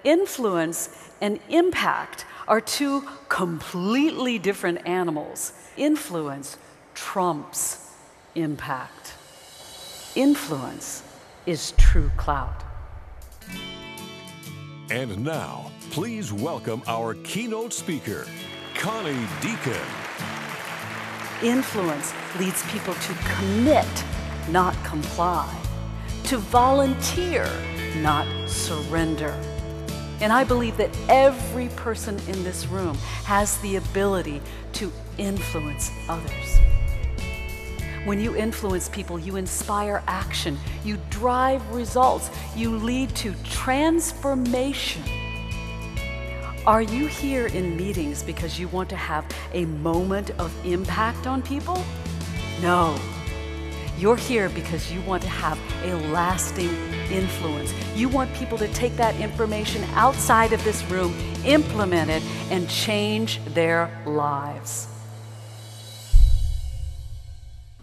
influence and impact are two completely different animals. Influence trumps impact. Influence is true clout. And now, please welcome our keynote speaker, Connie Dieken. Influence leads people to commit, not comply, to volunteer, not surrender. And I believe that every person in this room has the ability to influence others. When you influence people, you inspire action, you drive results, you lead to transformation. Are you here in meetings because you want to have a moment of impact on people? No. You're here because you want to have a lasting influence. You want people to take that information outside of this room, implement it, and change their lives.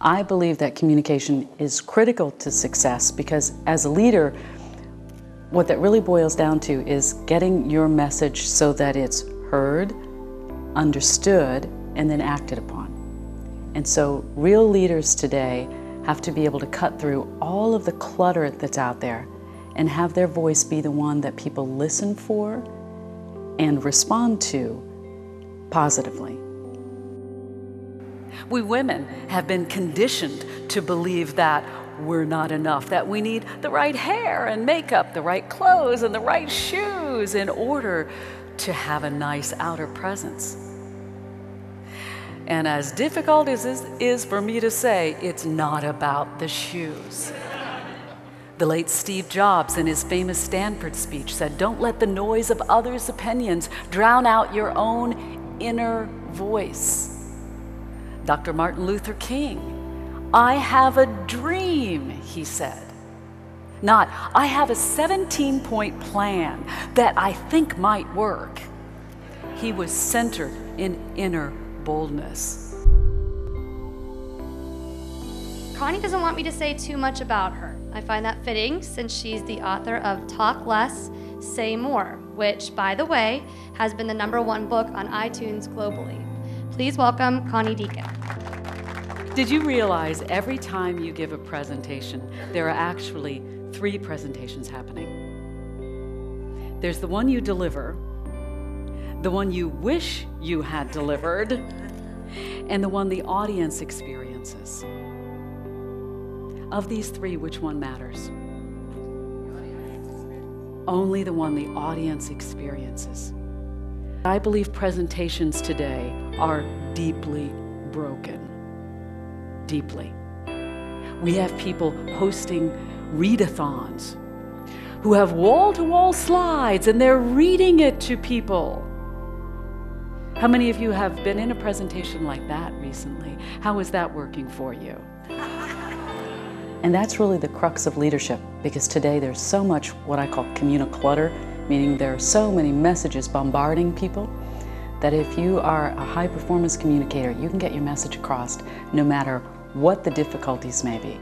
I believe that communication is critical to success because as a leader, what that really boils down to is getting your message so that it's heard, understood, and then acted upon. And so real leaders today have to be able to cut through all of the clutter that's out there and have their voice be the one that people listen for and respond to positively. We women have been conditioned to believe that we're not enough, that we need the right hair and makeup, the right clothes and the right shoes in order to have a nice outer presence. And as difficult as it is for me to say, it's not about the shoes. The late Steve Jobs, in his famous Stanford speech, said, "Don't let the noise of others' opinions drown out your own inner voice." Dr. Martin Luther King, "I have a dream," he said. Not, "I have a 17-point plan that I think might work." He was centered in inner boldness. Connie doesn't want me to say too much about her. I find that fitting since she's the author of Talk Less, Say More, which, by the way, has been the #1 book on iTunes globally. Please welcome Connie Dieken. Did you realize every time you give a presentation, there are actually 3 presentations happening? There's the one you deliver, the one you wish you had delivered, and the one the audience experiences. Of these 3, which one matters? Only the one the audience experiences. I believe presentations today are deeply broken. Deeply. We have people hosting readathons who have wall-to-wall slides and they're reading it to people. How many of you have been in a presentation like that recently? How is that working for you? And that's really the crux of leadership, because today there's so much what I call communiclutter, meaning there are so many messages bombarding people that if you are a high-performance communicator, you can get your message across no matter what the difficulties may be.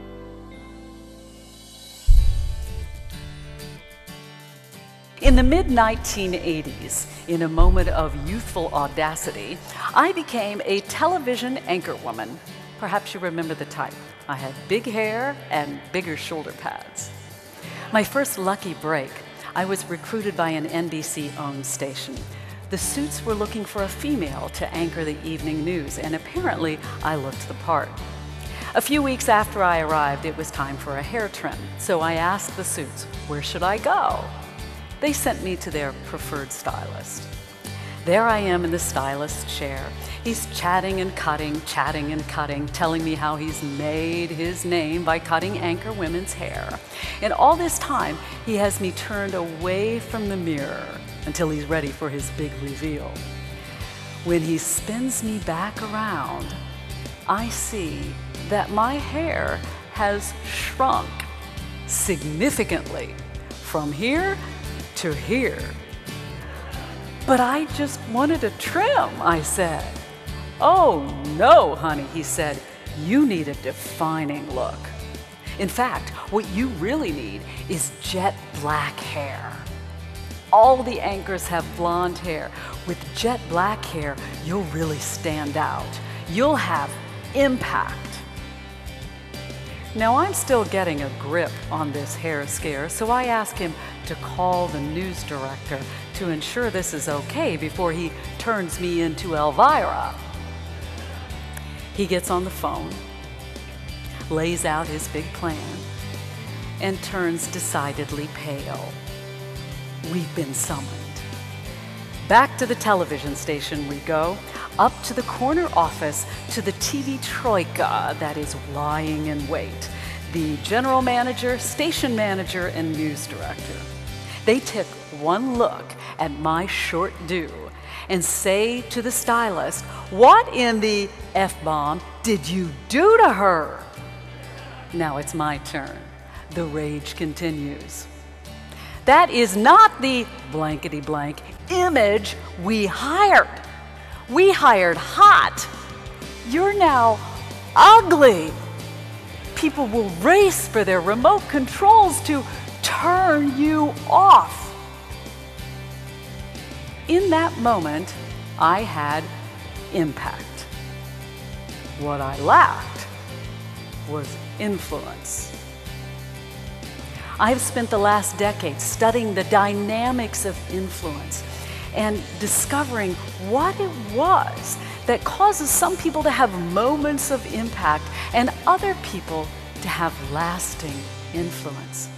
In the mid-1980s, in a moment of youthful audacity, I became a television anchorwoman. Perhaps you remember the type. I had big hair and bigger shoulder pads. My first lucky break, I was recruited by an NBC-owned station. The suits were looking for a female to anchor the evening news, and apparently I looked the part. A few weeks after I arrived, it was time for a hair trim, so I asked the suits, where should I go? They sent me to their preferred stylist. There I am in the stylist's chair. He's chatting and cutting, telling me how he's made his name by cutting anchor women's hair. And all this time, he has me turned away from the mirror until he's ready for his big reveal. When he spins me back around, I see that my hair has shrunk significantly from here to here. But I just wanted a trim, I said. Oh no, honey, he said, you need a defining look. In fact, what you really need is jet black hair. All the anchors have blonde hair. With jet black hair, you'll really stand out. You'll have impact. Now, I'm still getting a grip on this hair scare, so I ask him to call the news director to ensure this is okay before he turns me into Elvira. He gets on the phone, lays out his big plan, and turns decidedly pale. We've been summoned. Back to the television station we go, up to the corner office, to the TV troika that is lying in wait. The general manager, station manager, and news director. They take one look at my short due and say to the stylist, "What in the F-bomb did you do to her?" Now it's my turn. The rage continues. That is not the blankety blank image we hired. We hired hot. You're now ugly. People will race for their remote controls to turn you off. In that moment, I had impact. What I lacked was influence. I've spent the last decade studying the dynamics of influence and discovering what it was that causes some people to have moments of impact and other people to have lasting influence.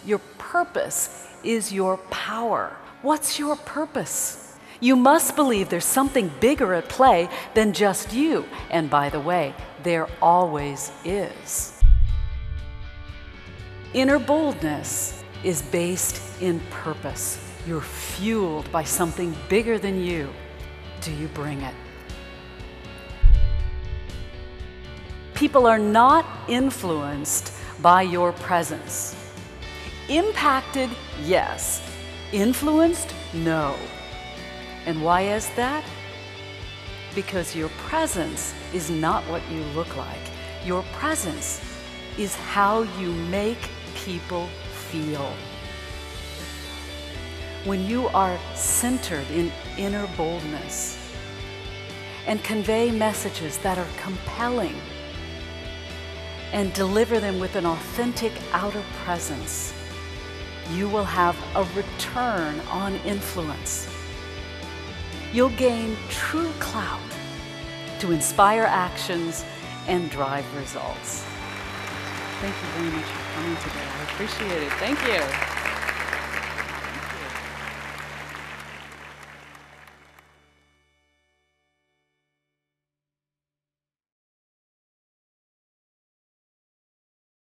Your purpose is your power. What's your purpose? You must believe there's something bigger at play than just you. And by the way, there always is. Inner boldness is based in purpose. You're fueled by something bigger than you. Do you bring it? People are not influenced by your presence. Impacted, yes. Influenced, no. And why is that? Because your presence is not what you look like. Your presence is how you make people feel. When you are centered in inner boldness and convey messages that are compelling and deliver them with an authentic outer presence, you will have a return on influence. You'll gain true clout to inspire actions and drive results. Thank you very much for coming today. I appreciate it. Thank you.